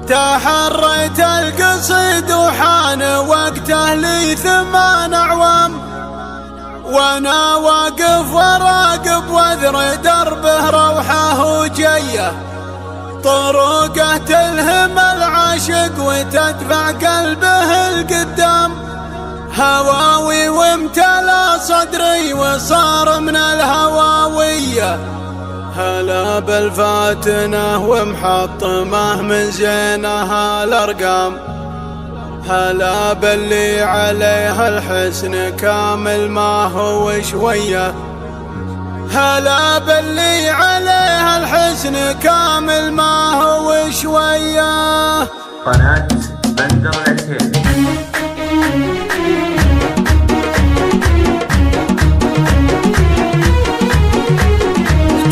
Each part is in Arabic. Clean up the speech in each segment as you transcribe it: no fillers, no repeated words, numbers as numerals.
تحريت القصيد وحان وقته لي 8 أعوام، وانا واقف وراقب واذر دربه روحه وجيه، طرقه تلهم العاشق وتدفع قلبه القدام، هواوي وامتلى صدري وصار من الهواويه، هلا بالفاتنه ومحطمه من زينها الارقام، هلا باللي عليها الحسن كامل ما هو شويه، هلا باللي عليها الحسن كامل ما هو شويه. قناة بندر العتيبي.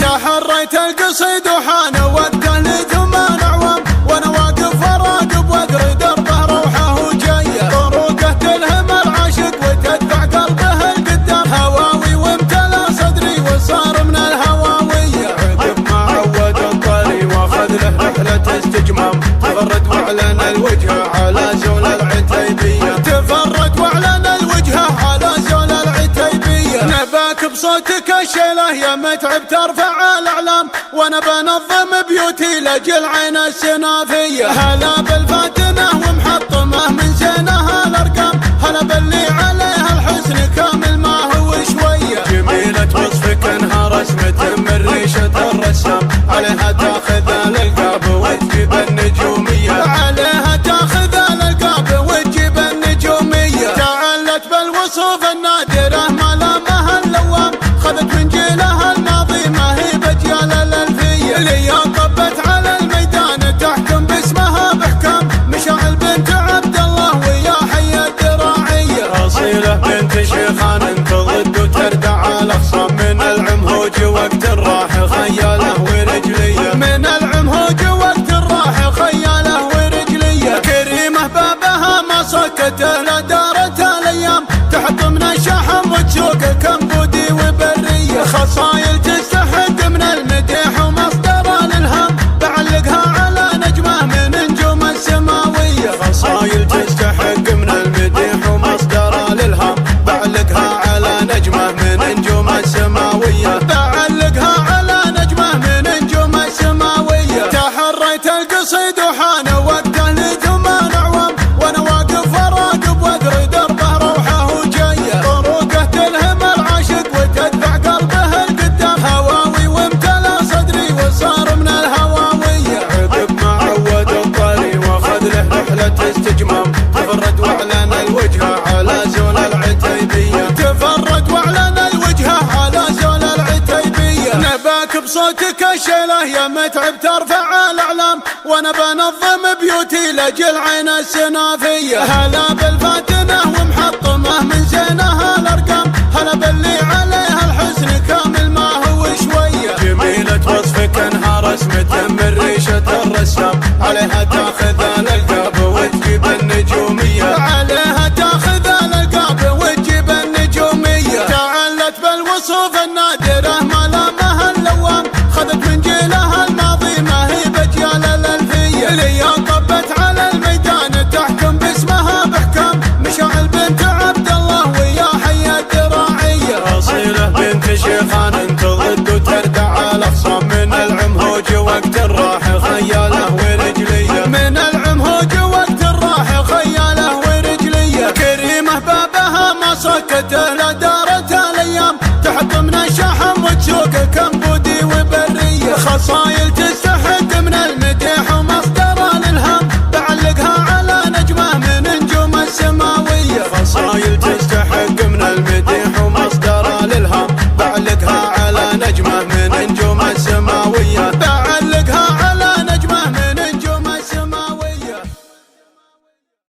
تحريت القصيد وحان وقته لي 8 أعوام، وانا واقف وراقب واذر دربه روحه وجيه، طرقه تلهم العاشق وتدفع قلبه القدام، هواوي وامتلى صدري وصار من الهواويه، عقب ما عود الطري واخذ له رحله استجمام، تفرد واعلن الوجهه على زول العتيبيه، تفرد واعلن الوجهه على زول العتيبيه، نباك بصوتك الشيله يا متعب ترفع الاعلام، وانا بنظم بيوتي لاجل عين السنافيه، هلا بالفاتنه ومحطمه من زينها الارقام، هلا باللي عليها الحسن كامل ما هو شويه، جميله وصفك انها رسمه من ريشه الرسام، عليها تاخذ الالقاب وتجيب النجوميه، عليها تاخذ الالقاب وتجيب النجوميه، تعلت بالوصوف النادره ملامها اللوام، خذت من جيلها الماضي ما هي بجيال الالفيه، اللي طبت على الميدان تحكم باسمها باحكام، مشاعل بنت عبد الله ويا حي الدراعيه، اصيله بنت شيخان تضد وتردع على اخصام، من العمهوج وقت الراح خياله ورجليه، من العمهوج وقت الراح خياله ورجليه، كريمه بابها ما سكته لا دارت الايام، تحط من الشحم وتسوق كمبودي وبريه، خصايل تستحق من المديح ومصدر الالهام، بعلقها على نجمه من نجوم السماويه، خصايل تستحق من المديح ومصدر الالهام، بعلقها على نجمه من نجوم السماويه، بعلقها على نجمه من نجوم السماويه، تحريت القصيد وحان وقته لي 8 أعوام، وانا واقف وراقب واذر دربه روحه وجيه، طرقه تلهم العاشق وتدفع قلبه القدام، هواوي وامتلى صدري وصار من الهواويه، عقب ما عود الطري واخذ له رحله استجمام، تفرد واعلن الوجهه على زول العتيبيه، تفرد واعلن الوجهه على زول العتيبيه، نباك بصوتك الشيله يا متعب ترفع الاعلام، وانا بنظم بيوتي لاجل عين السنافيه، هلا بالفاتنه ومحطمه من زينها الارقام، هلا باللي عليها الحسن كامل ما هو شويه، جميله وصفك انها رسمه من ريشه الرسام، عليها تاخذ الالقاب وتجيب النجوميه، عليها تاخذ الالقاب وتجيب النجوميه، تعلت بالوصوف النادره ملامها اللوام، خذت من جيلها الماضي ما هي بجيال الالفيه، اللي طبت على الميدان تحكم باسمها باحكام، مشاعل بنت عبد الله ويا حي الدراعيه، اصيله بنت شيخان تضد وتردع على اخصام، من العمهوج وقت الراح خياله ورجليه، من العمهوج وقت الراح خياله ورجليه، كريمه بابها ما سكته لا دارت الايام، تحط من الشحم وتسوق كمبودي وبريه، خصايا